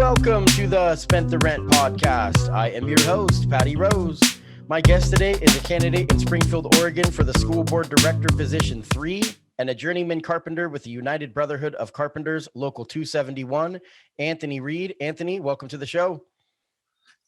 welcome to the Spent the Rent podcast. I am your host, Patty Rose. My guest today is a candidate in Springfield, Oregon for the School Board Director Position 3 and a journeyman carpenter with the United Brotherhood of Carpenters, Local 271, Anthony Reed. Anthony, welcome to the show.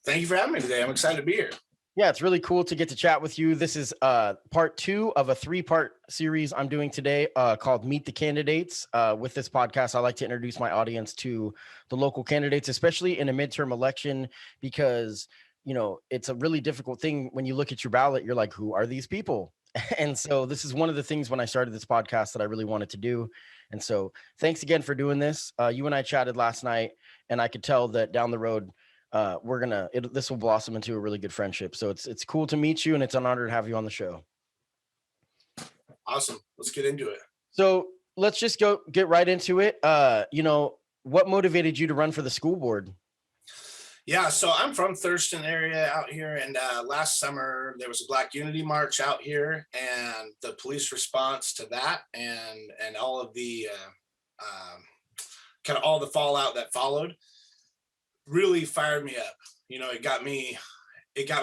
Thank you for having me today. I'm excited to be here. Yeah, it's really cool to get to chat with you. This is part 2 of a 3-part series I'm doing today called Meet the Candidates. With this podcast, I like to introduce my audience to the local candidates, especially in a midterm election, because, you know, it's a really difficult thing when you look at your ballot. You're like, who are these people? And so this is one of the things when I started this podcast that I really wanted to do. And so thanks again for doing this. You and I chatted last night, and I could tell that down the road, this will blossom into a really good friendship. So it's cool to meet you, and it's an honor to have you on the show. Awesome. Let's get into it. So let's just get right into it. What motivated you to run for the school board? Yeah, so I'm from Thurston area out here, and last summer there was a Black Unity March out here, and the police response to that and all of the kind of all the fallout that followed really fired me up. You know, it got me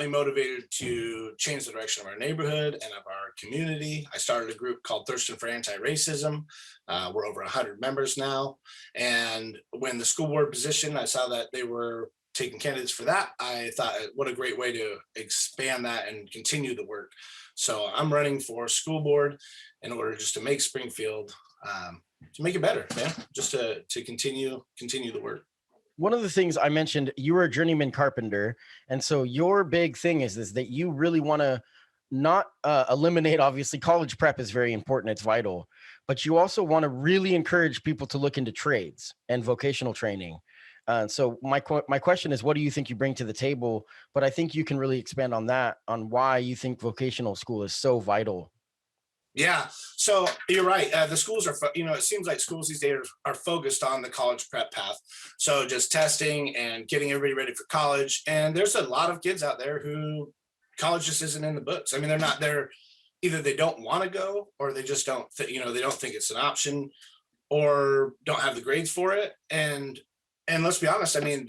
motivated to change the direction of our neighborhood and of our community. I started a group called Thurston for Anti-Racism. We're over 100 members now. And when the school board position, I saw that they were taking candidates for that, I thought, what a great way to expand that and continue the work. So I'm running for school board in order just to make Springfield, to make it better, man, just to continue the work. One of the things I mentioned, you were a journeyman carpenter. And so your big thing is that you really want to not eliminate, obviously, college prep is very important. It's vital. But you also want to really encourage people to look into trades and vocational training. So my question is, what do you think you bring to the table? But I think you can really expand on that, on why you think vocational school is so vital. Yeah, so you're right. The schools are, it seems like schools these days are focused on the college prep path. So just testing and getting everybody ready for college. And there's a lot of kids out there who college just isn't in the books. I mean, they're not there. Either they don't want to go, or they just don't, they don't think it's an option, or don't have the grades for it. And let's be honest, I mean,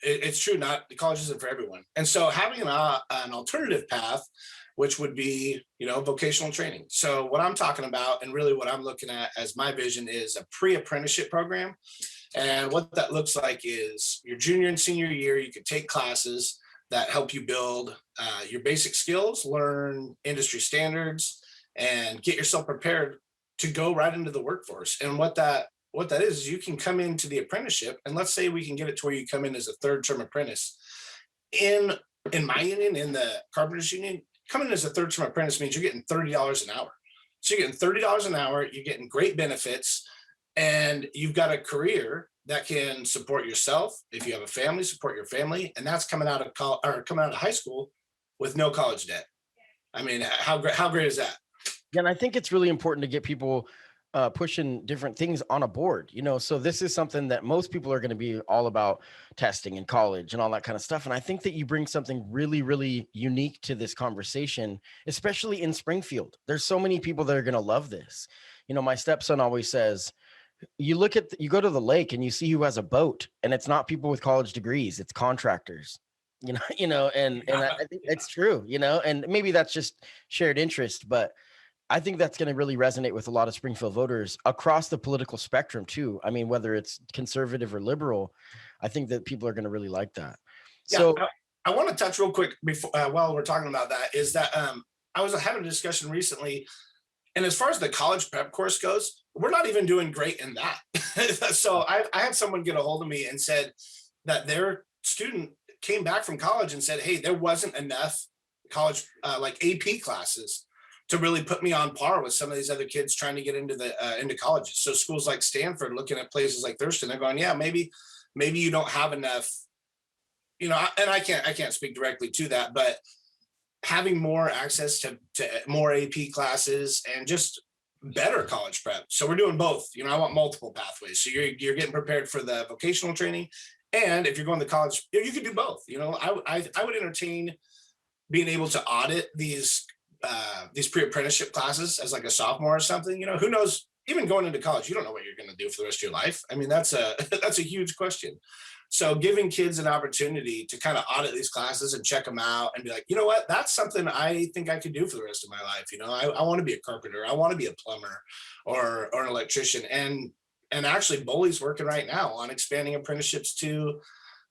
it's true. The college isn't for everyone. And so having an alternative path, which would be, vocational training. So what I'm talking about, and really what I'm looking at as my vision, is a pre-apprenticeship program. And what that looks like is your junior and senior year, you could take classes that help you build your basic skills, learn industry standards, and get yourself prepared to go right into the workforce. And what that is you can come into the apprenticeship, and let's say we can get it to where you come in as a third-term apprentice. In my union, in the Carpenters Union, coming in as a third-term apprentice means you're getting $30 an hour. So you're getting $30 an hour, you're getting great benefits, and you've got a career that can support yourself. If you have a family, support your family, and that's coming out of high school with no college debt. I mean, how great is that? Yeah, and I think it's really important to get people pushing different things on a board, so this is something that most people are going to be all about, testing in college and all that kind of stuff. And I think that you bring something really, really unique to this conversation, especially in Springfield. There's so many people that are going to love this. My stepson always says, you go to the lake and you see who has a boat, and it's not people with college degrees, it's contractors, and I think it's true, and maybe that's just shared interest, but I think that's going to really resonate with a lot of Springfield voters across the political spectrum too. I mean, whether it's conservative or liberal, I think that people are going to really like that. Yeah, so I want to touch real quick before while we're talking about that, is that I was having a discussion recently, and as far as the college prep course goes, we're not even doing great in that. So I had someone get a hold of me and said that their student came back from college and said, hey, there wasn't enough college like AP classes to really put me on par with some of these other kids trying to get into colleges. So schools like Stanford, looking at places like Thurston, they're going, yeah, maybe you don't have enough, and I can't speak directly to that, but having more access to more AP classes and just better college prep. So we're doing both. I want multiple pathways. So you're getting prepared for the vocational training, and if you're going to college, you can do both. I would entertain being able to audit these pre-apprenticeship classes as like a sophomore or something. Who knows, even going into college, you don't know what you're going to do for the rest of your life. I mean, that's a huge question. So giving kids an opportunity to kind of audit these classes and check them out and be like, you know what, that's something I think I could do for the rest of my life. You know, I want to be a carpenter. I want to be a plumber or an electrician. And actually Bully's working right now on expanding apprenticeships to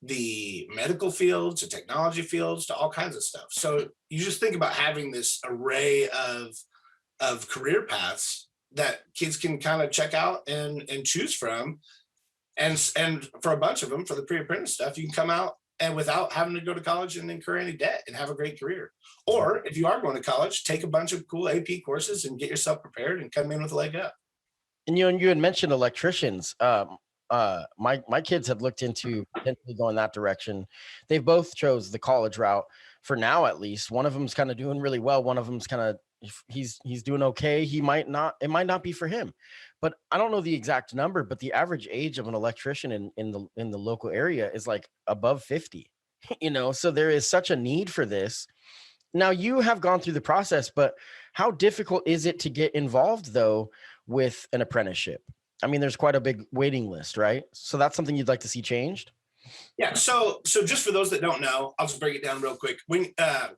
the medical fields, to technology fields, to all kinds of stuff. So you just think about having this array of career paths that kids can kind of check out and choose from. And for a bunch of them, for the pre-apprentice stuff, you can come out and without having to go to college and incur any debt and have a great career. Or if you are going to college, take a bunch of cool AP courses and get yourself prepared and come in with a leg up. And you had mentioned electricians. My kids have looked into potentially going that direction. They've both chose the college route for now, at least. One of them's kind of doing really well. One of them's kind of he's doing okay. It might not be for him, but I don't know the exact number. But the average age of an electrician in the local area is like above 50. So there is such a need for this. Now you have gone through the process, but how difficult is it to get involved though with an apprenticeship? I mean, there's quite a big waiting list, right? So that's something you'd like to see changed? Yeah. So just for those that don't know, I'll just break it down real quick. We're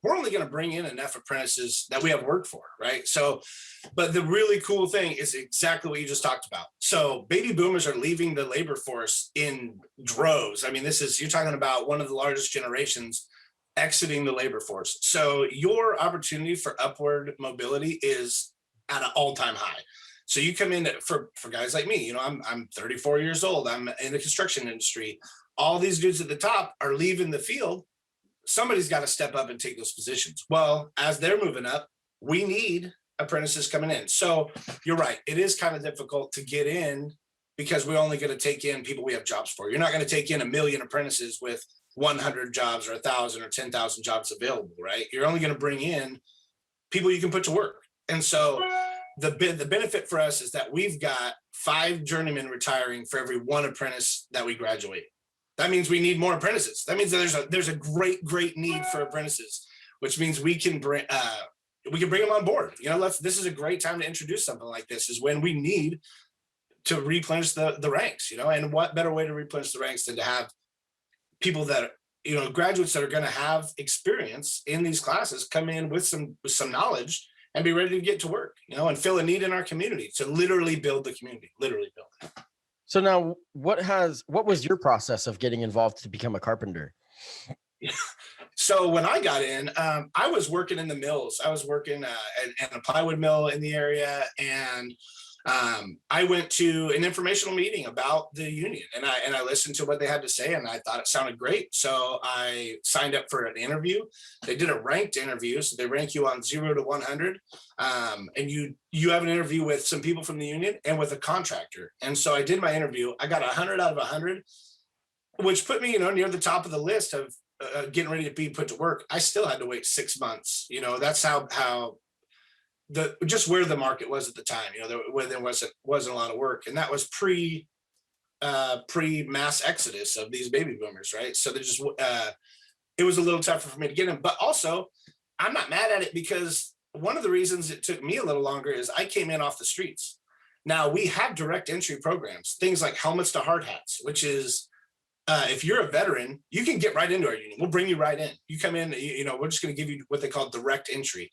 only going to bring in enough apprentices that we have work for, right? So, but the really cool thing is exactly what you just talked about. So baby boomers are leaving the labor force in droves. I mean, you're talking about one of the largest generations exiting the labor force. So your opportunity for upward mobility is at an all-time high. So you come in for guys like me, I'm 34 years old. I'm in the construction industry. All these dudes at the top are leaving the field. Somebody's got to step up and take those positions. Well, as they're moving up, we need apprentices coming in. So you're right. It is kind of difficult to get in because we're only going to take in people we have jobs for. You're not going to take in 1 million apprentices with 100 jobs or 1,000 or 10,000 jobs available, right? You're only going to bring in people you can put to work. And so the benefit for us is that we've got 5 journeymen retiring for every 1 apprentice that we graduate. That means we need more apprentices. That means that there's a great need for apprentices, which means we can bring them on board. This is a great time to introduce something like this, is when we need to replenish the ranks, and what better way to replenish the ranks than to have people that, graduates that are going to have experience in these classes come in with some knowledge and be ready to get to work, and fill a need in our community to literally build the community, literally build it. So now what was your process of getting involved to become a carpenter? So when I got in, I was working in the mills. I was working at a plywood mill in the area, and I went to an informational meeting about the union, and I listened to what they had to say, and I thought it sounded great. So I signed up for an interview. They did a ranked interview, so they rank you on 0 to 100, and you have an interview with some people from the union and with a contractor. And so I did my interview. I got 100 out of 100, which put me, near the top of the list of getting ready to be put to work. I still had to wait 6 months. That's how just where the market was at the time, where there wasn't a lot of work, and that was pre mass exodus of these baby boomers, right? So it was a little tougher for me to get in, but also I'm not mad at it, because one of the reasons it took me a little longer is I came in off the streets. Now we have direct entry programs, things like helmets to hard hats, which is if you're a veteran, you can get right into our union. We'll bring you right in. You come in, we're just going to give you what they call direct entry.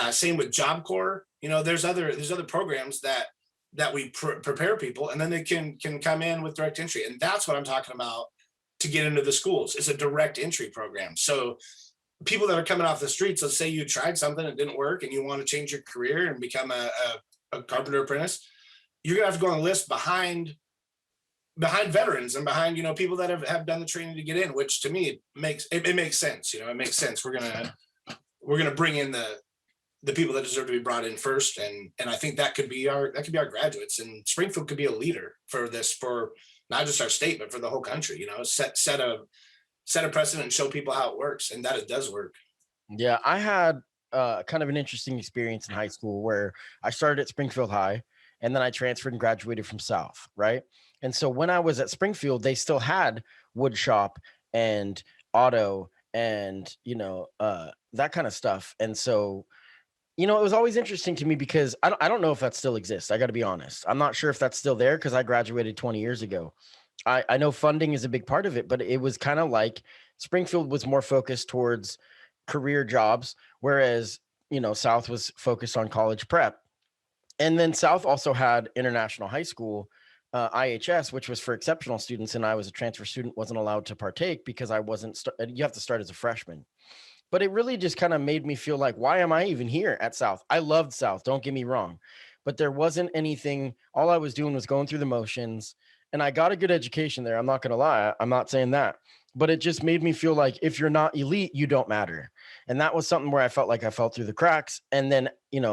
Same with Job Corps. There's other programs that we prepare people, and then they can come in with direct entry. And that's what I'm talking about to get into the schools. It's a direct entry program. So people that are coming off the streets, let's say you tried something that didn't work and you want to change your career and become a carpenter apprentice, you're going to have to go on a list behind veterans and behind, people that have done the training to get in, which to me, it makes sense. It makes sense. We're going to bring in the people that deserve to be brought in first. And I think that could be our graduates, and Springfield could be a leader for this, for not just our state, but for the whole country, set a precedent and show people how it works, and that it does work. Yeah. I had kind of an interesting experience in high school where I started at Springfield High, and then I transferred and graduated from South. Right. And so when I was at Springfield, they still had wood shop and auto and, that kind of stuff. And so, it was always interesting to me because I don't know if that still exists. I got to be honest. I'm not sure if that's still there because I graduated 20 years ago. I know funding is a big part of it, but it was kind of like Springfield was more focused towards career jobs, whereas, South was focused on college prep. And then South also had International High School, IHS, which was for exceptional students. And I was a transfer student, wasn't allowed to partake because I wasn't, you have to start as a freshman. But it really just kind of made me feel like, why am I even here at South? I loved South, don't get me wrong, but there wasn't anything. All I was doing was going through the motions, and I got a good education there. I'm not going to lie. I'm not saying that, but it just made me feel like if you're not elite, you don't matter. And that was something where I felt like I fell through the cracks. And then,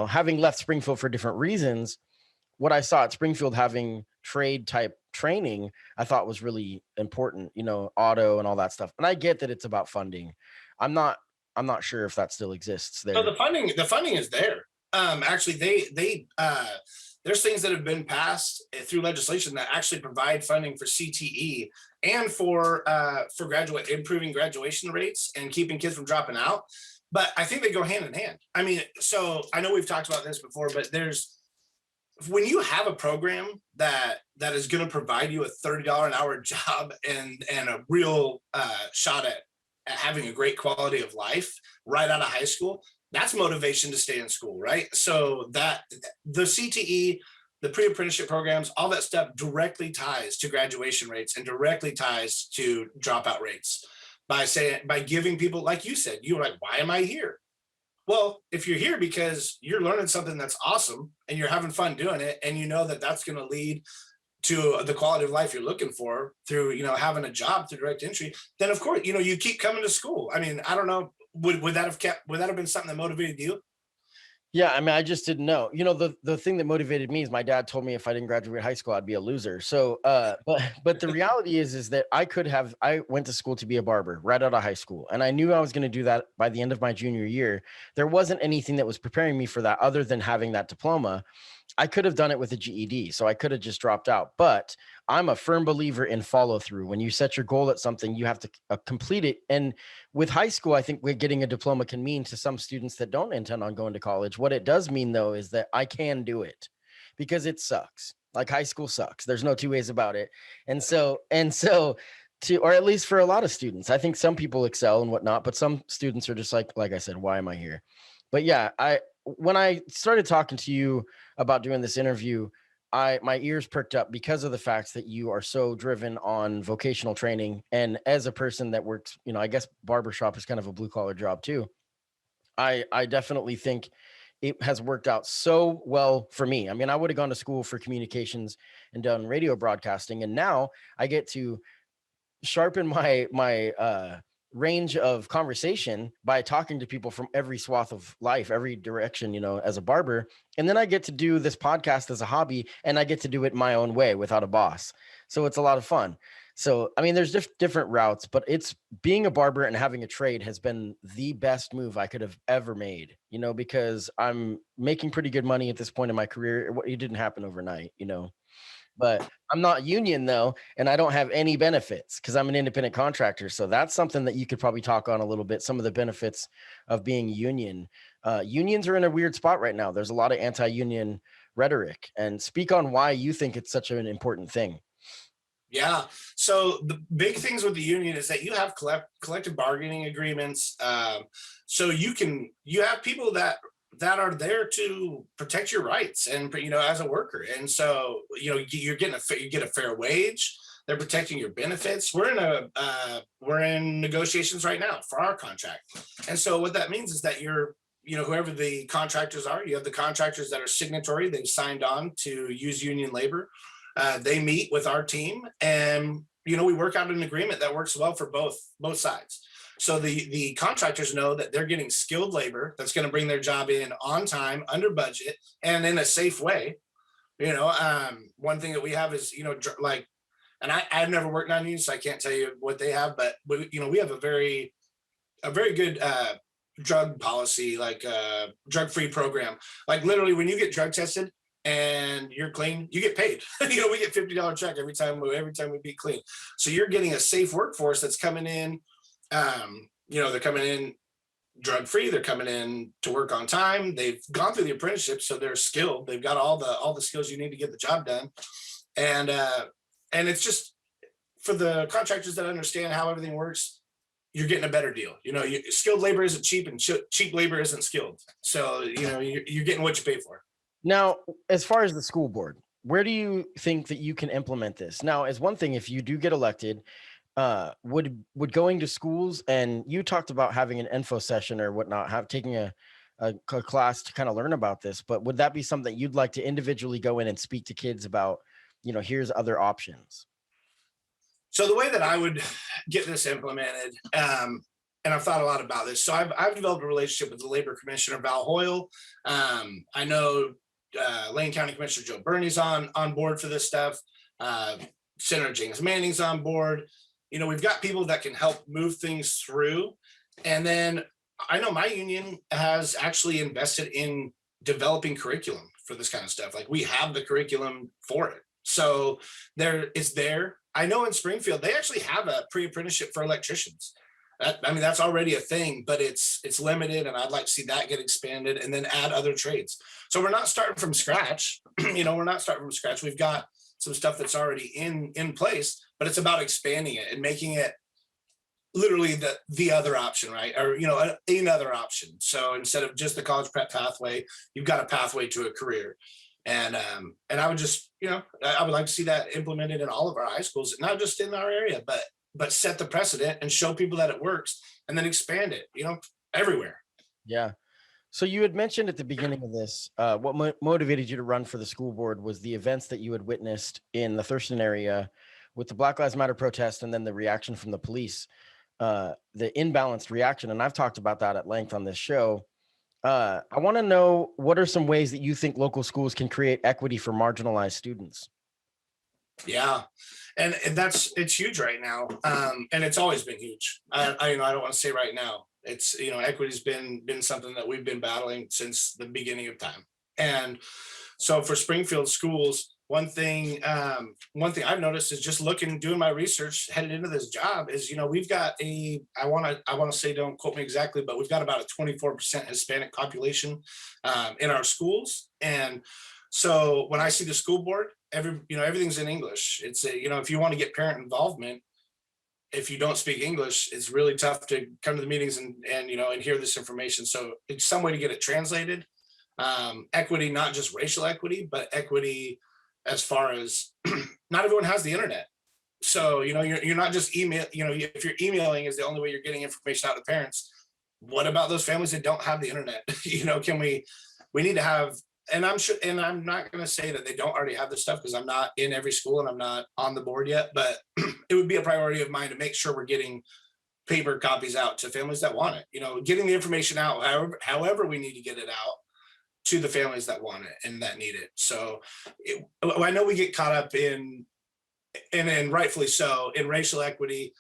having left Springfield for different reasons, what I saw at Springfield having trade type training, I thought was really important, auto and all that stuff. And I get that it's about funding. I'm not I'm not sure if that still exists So there. the funding is there. Actually, there's things that have been passed through legislation that actually provide funding for CTE and for graduate improving graduation rates and keeping kids from dropping out. But I think they go hand in hand. I mean, so I know we've talked about this before, but when you have a program that is going to provide you a $30 an hour job and a real shot at having a great quality of life right out of high school, that's motivation to stay in school, right? So that the CTE, the pre-apprenticeship programs, all that stuff directly ties to graduation rates and directly ties to dropout rates by giving people, like you said, you were like, why am I here? Well, if you're here because you're learning something that's awesome and you're having fun doing it, and you know that that's going to lead to the quality of life you're looking for through, having a job through direct entry, then of course, you keep coming to school. I mean, I don't know, would that have been something that motivated you? Yeah, I mean, I just didn't know. The thing that motivated me is my dad told me if I didn't graduate high school, I'd be a loser. So, but the reality is that I went to school to be a barber right out of high school, and I knew I was going to do that by the end of my junior year. There wasn't anything that was preparing me for that other than having that diploma. I could have done it with a GED, so I could have just dropped out. But I'm a firm believer in follow through. When you set your goal at something, you have to complete it. And with high school, I think we're getting a diploma can mean to some students that don't intend on going to college. What it does mean, though, is that I can do it because it sucks. Like high school sucks. There's no two ways about it. And so or at least for a lot of students, I think some people excel and whatnot, but some students are just like I said, why am I here? But yeah, when I started talking to you about doing this interview, my ears perked up because of the fact that you are so driven on vocational training. And as a person that works, I guess barbershop is kind of a blue collar job too. I definitely think it has worked out so well for me. I mean, I would have gone to school for communications and done radio broadcasting, and now I get to sharpen my range of conversation by talking to people from every swath of life, every direction, as a barber. And then I get to do this podcast as a hobby, and I get to do it my own way without a boss. So it's a lot of fun. So, I mean, there's different routes, but it's being a barber and having a trade has been the best move I could have ever made, because I'm making pretty good money at this point in my career. It didn't happen overnight. But I'm not union though, and I don't have any benefits because I'm an independent contractor. So that's something that you could probably talk on a little bit. Some of the benefits of being union. Unions are in a weird spot right now. There's a lot of anti-union rhetoric, and speak on why you think it's such an important thing. Yeah. So the big things with the union is that you have collective bargaining agreements. So you have people that are there to protect your rights and as a worker. And so you get a fair wage. They're protecting your benefits. We're in negotiations right now for our contract. And so what that means is that whoever the contractors are, you have the contractors that are signatory. They've signed on to use union labor. They meet with our team, and we work out an agreement that works well for both sides. So the contractors know that they're getting skilled labor that's going to bring their job in on time, under budget, and in a safe way. One thing that we have is and I've never worked on unions, so I can't tell you what they have, but we have a very good drug policy, like drug-free program. Like literally, when you get drug tested and you're clean, you get paid. We get $50 check every time we be clean. So you're getting a safe workforce that's coming in. They're coming in drug free. They're coming in to work on time. They've gone through the apprenticeship, so they're skilled. They've got all the skills you need to get the job done. And it's just for the contractors that understand how everything works, you're getting a better deal. Skilled labor isn't cheap, and cheap labor isn't skilled. So, you're getting what you pay for. Now, as far as the school board, where do you think that you can implement this? Now, as one thing, if you do get elected, would going to schools, and you talked about having an info session or whatnot, taking a class to kind of learn about this, but would that be something you'd like to individually go in and speak to kids about, here's other options? So the way that I would get this implemented, and I've thought a lot about this. So I've developed a relationship with the labor commissioner, Val Hoyle. I know Lane County Commissioner Joe Burney's on board for this stuff. Senator James Manning's on board. We've got people that can help move things through. And then I know my union has actually invested in developing curriculum for this kind of stuff. Like, we have the curriculum for it. So it's there. I know in Springfield, they actually have a pre-apprenticeship for electricians. That's already a thing, but it's limited, and I'd like to see that get expanded and then add other trades. So we're not starting from scratch. We're not starting from scratch. We've got some stuff that's already in place, but it's about expanding it and making it literally the other option, right? Or, another option. So instead of just the college prep pathway, you've got a pathway to a career. And I would just, I would like to see that implemented in all of our high schools, not just in our area, but set the precedent and show people that it works, and then expand it, everywhere. Yeah. So you had mentioned at the beginning of this, what motivated you to run for the school board was the events that you had witnessed in the Thurston area with the Black Lives Matter protest, and then the reaction from the police, the imbalanced reaction. And I've talked about that at length on this show. I want to know, what are some ways that you think local schools can create equity for marginalized students? Yeah. And it's huge right now. And it's always been huge. I don't want to say right now. It's, equity's been something that we've been battling since the beginning of time. And so for Springfield schools, one thing I've noticed is just doing my research headed into this job is, we've got I want to say, don't quote me exactly, but we've got about a 24% Hispanic population in our schools. And so when I see the school board, everything's in English. It's if you want to get parent involvement, if you don't speak English, it's really tough to come to the meetings and hear this information. So it's some way to get it translated. Equity, not just racial equity, but equity as far as not everyone has the internet. So, you're not just email, if you're emailing is the only way you're getting information out to parents, what about those families that don't have the internet? We need to have, and I'm sure, and I'm not going to say that they don't already have this stuff, because I'm not in every school and I'm not on the board yet, but it would be a priority of mine to make sure we're getting paper copies out to families that want it, getting the information out, however we need to get it out to the families that want it and that need it. So I know we get caught up in, and rightfully so, in racial equity,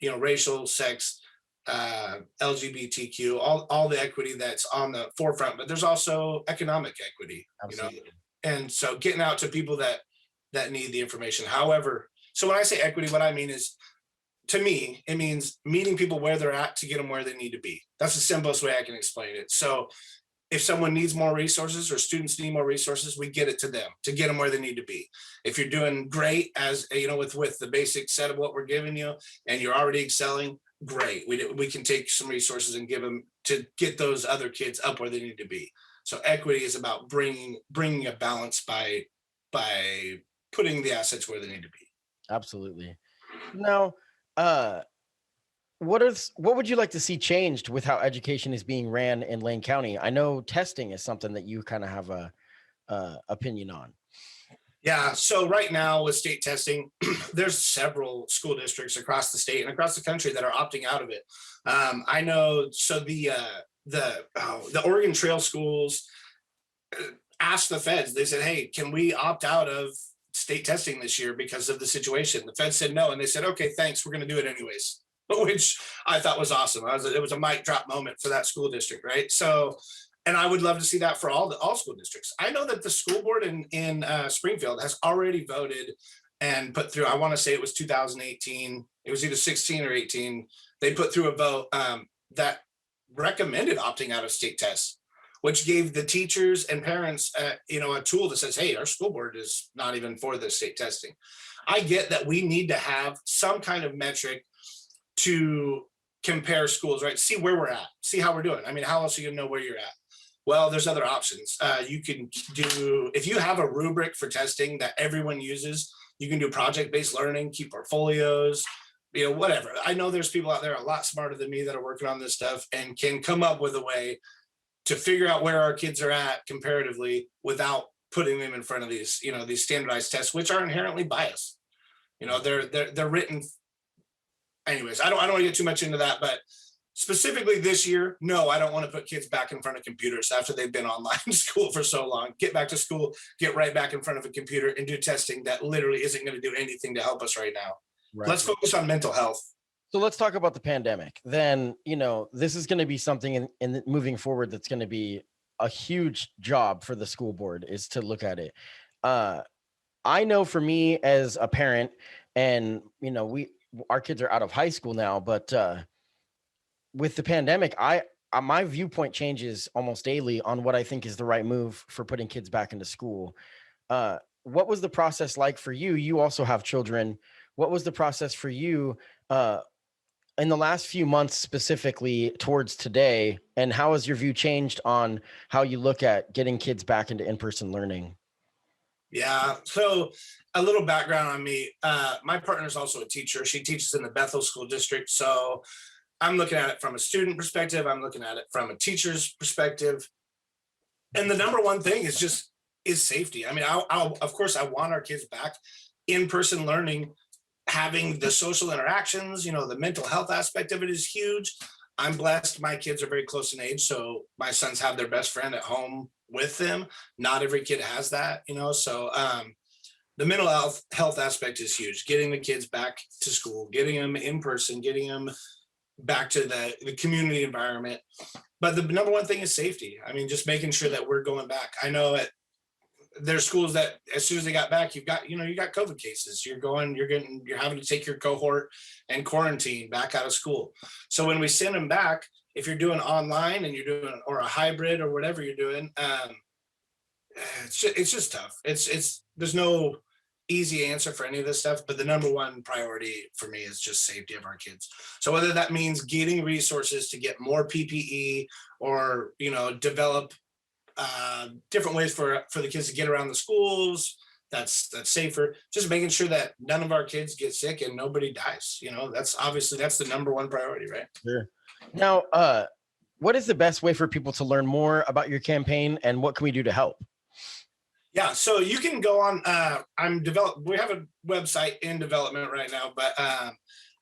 racial, sex, LGBTQ, all the equity that's on the forefront, but there's also economic equity. Absolutely. And so getting out to people that need the information. However, so when I say equity, what I mean is, to me, it means meeting people where they're at to get them where they need to be. That's the simplest way I can explain it. So if someone needs more resources, or students need more resources, we get it to them to get them where they need to be. If you're doing great, as with the basic set of what we're giving you, and you're already excelling, great. We can take some resources and give them to get those other kids up where they need to be. So equity is about bringing a balance by putting the assets where they need to be. Absolutely. Now, what would you like to see changed with how education is being ran in Lane County? I know testing is something that you kind of have a opinion on. Yeah. So right now with state testing, there's several school districts across the state and across the country that are opting out of it. I know. So the Oregon Trail schools asked the feds. They said, "Hey, can we opt out of state testing this year because of the situation?" The feds said no, and they said, "Okay, thanks. We're going to do it anyways." Which I thought was awesome. It was a mic drop moment for that school district, right? So, and I would love to see that for all school districts. I know that the school board in Springfield has already voted and put through, I want to say it was 2018. It was either 16 or 18. They put through a vote that recommended opting out of state tests, which gave the teachers and parents, a tool that says, hey, our school board is not even for this state testing. I get that we need to have some kind of metric to compare schools, right? See where we're at, see how we're doing. I mean, how else are you gonna know where you're at? Well, there's other options. You can do, if you have a rubric for testing that everyone uses, you can do project-based learning, keep portfolios, whatever. I know there's people out there a lot smarter than me that are working on this stuff and can come up with a way to figure out where our kids are at comparatively without putting them in front of these, these standardized tests, which are inherently biased. They're written. Anyways, I don't want to get too much into that, but specifically this year, no, I don't want to put kids back in front of computers after they've been online school for so long. Get back to school, get right back in front of a computer and do testing that literally isn't going to do anything to help us right now. Right. Let's focus on mental health. So let's talk about the pandemic. Then, this is going to be something in moving forward that's going to be a huge job for the school board, is to look at it. I know for me as a parent, and our kids are out of high school now, but with the pandemic, my viewpoint changes almost daily on what I think is the right move for putting kids back into school. What was the process like for you? You also have children. What was the process for you in the last few months, specifically towards today? And how has your view changed on how you look at getting kids back into in-person learning? Yeah. So a little background on me. My partner is also a teacher. She teaches in the Bethel School District. So I'm looking at it from a student perspective. I'm looking at it from a teacher's perspective. And the number one thing is safety. I mean, of course, I want our kids back in-person learning, having the social interactions, the mental health aspect of it is huge. I'm blessed. My kids are very close in age. So my sons have their best friend at home with them. Not every kid has that, so the mental health aspect is huge. Getting the kids back to school, getting them in person, getting them back to the community environment. But the number one thing is safety. I mean, just making sure that we're going back. I know there's schools that as soon as they got back, you got COVID cases. You're having to take your cohort and quarantine back out of school. So when we send them back, if you're doing online and you're doing, or a hybrid or whatever you're doing, it's just tough. There's no easy answer for any of this stuff, but the number one priority for me is just safety of our kids. So whether that means getting resources to get more PPE or, develop different ways for the kids to get around the schools, that's safer, just making sure that none of our kids get sick and nobody dies. That's the number one priority, right? Sure. Now, what is the best way for people to learn more about your campaign, and what can we do to help? Yeah, so you can go on. We have a website in development right now, but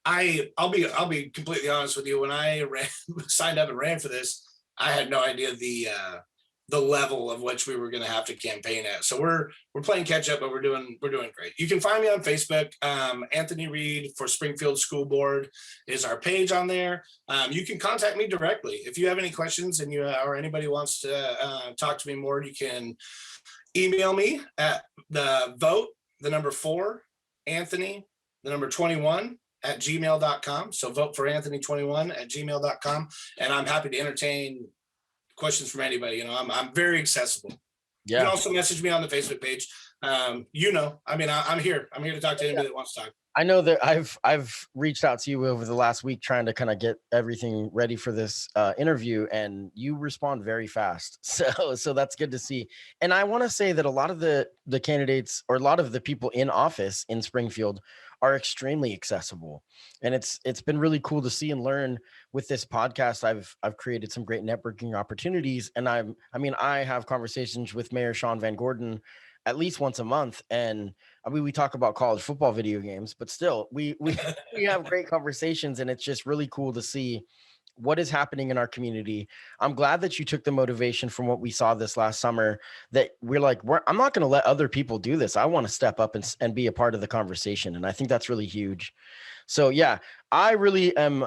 I'll be completely honest with you. When I signed up and ran for this, I had no idea the level of which we were going to have to campaign at. So we're playing catch up, but we're doing great. You can find me on Facebook. Anthony Reed for Springfield School Board is our page on there. You can contact me directly if you have any questions and or anybody wants to talk to me more. You can email me at the vote, the number 4, Anthony, the number 21 at gmail.com. So vote for Anthony 21 at gmail.com. And I'm happy to entertain questions from anybody. I'm very accessible. Yeah. You can also message me on the Facebook page. I'm here to talk to anybody that wants to talk. I know that I've reached out to you over the last week trying to kind of get everything ready for this interview, and you respond very fast. So that's good to see. And I want to say that a lot of the candidates, or a lot of the people in office in Springfield, are extremely accessible. And it's been really cool to see and learn with this podcast. I've created some great networking opportunities, and I have conversations with Mayor Sean Van Gordon at least once a month. And we talk about college football video games, but still we have great conversations, and it's just really cool to see what is happening in our community. I'm glad that you took the motivation from what we saw this last summer, that I'm not going to let other people do this. I want to step up and be a part of the conversation. And I think that's really huge. So yeah, I really am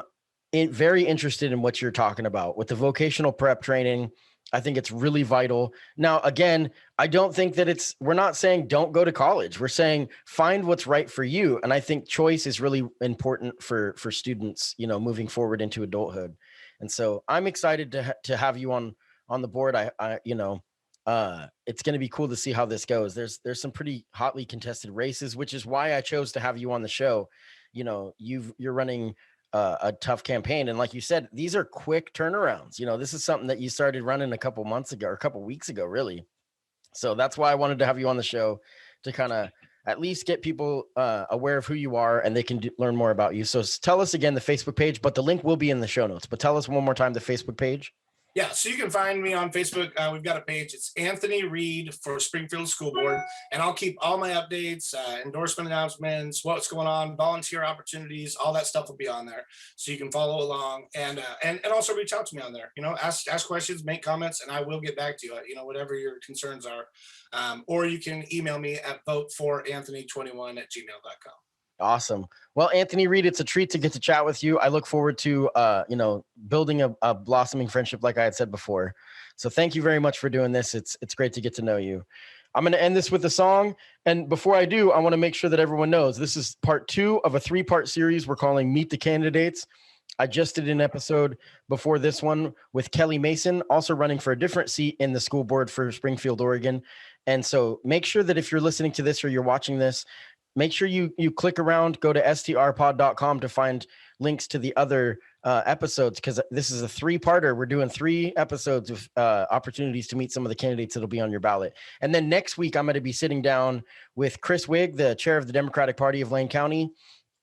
very interested in what you're talking about with the vocational prep training. I think it's really vital. Now, again, I don't think that we're not saying don't go to college. We're saying find what's right for you. And I think choice is really important for students, moving forward into adulthood. And so I'm excited to have you on on the board. It's going to be cool to see how this goes. There's some pretty hotly contested races, which is why I chose to have you on the show. You're running a tough campaign, and like you said, these are quick turnarounds. This is something that you started running a couple months ago, or a couple weeks ago, really. So that's why I wanted to have you on the show, to kind of at least get people aware of who you are, and they can learn more about you. So tell us again the Facebook page, but the link will be in the show notes. But tell us one more time the Facebook page. Yeah, so you can find me on Facebook. We've got a page. It's Anthony Reed for Springfield School Board, and I'll keep all my updates, endorsement announcements, what's going on, volunteer opportunities, all that stuff will be on there, so you can follow along and also reach out to me on there. Ask questions, make comments, and I will get back to you. Whatever your concerns are, or you can email me at voteforanthony21@gmail.com. Awesome. Well, Anthony Reed, it's a treat to get to chat with you. I look forward to, building a blossoming friendship, like I had said before. So thank you very much for doing this. It's great to get to know you. I'm going to end this with a song. And before I do, I want to make sure that everyone knows this is part 2 of a 3-part series we're calling Meet the Candidates. I just did an episode before this one with Kelly Mason, also running for a different seat in the school board for Springfield, Oregon. And so make sure that if you're listening to this or you're watching this, make sure you click around, go to STRPOD.com to find links to the other episodes, because this is a 3-parter. We're doing 3 episodes of opportunities to meet some of the candidates that'll be on your ballot. And then next week, I'm going to be sitting down with Chris Wigg, the chair of the Democratic Party of Lane County.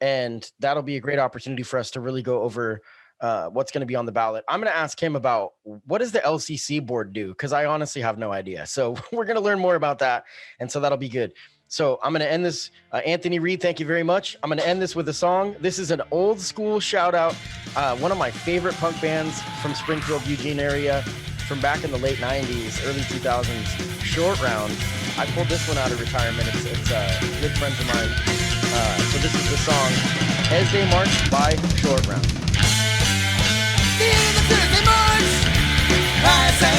And that'll be a great opportunity for us to really go over what's going to be on the ballot. I'm going to ask him about what does the LCC board do? Because I honestly have no idea. So we're going to learn more about that. And so that'll be good. So I'm going to end this. Anthony Reed, thank you very much. I'm going to end this with a song. This is an old school shout out. One of my favorite punk bands from Springfield, Eugene area from back in the late 90s, early 2000s, Shortround. I pulled this one out of retirement. It's good friends of mine. So this is the song As They March by Shortround. The end of the March, I say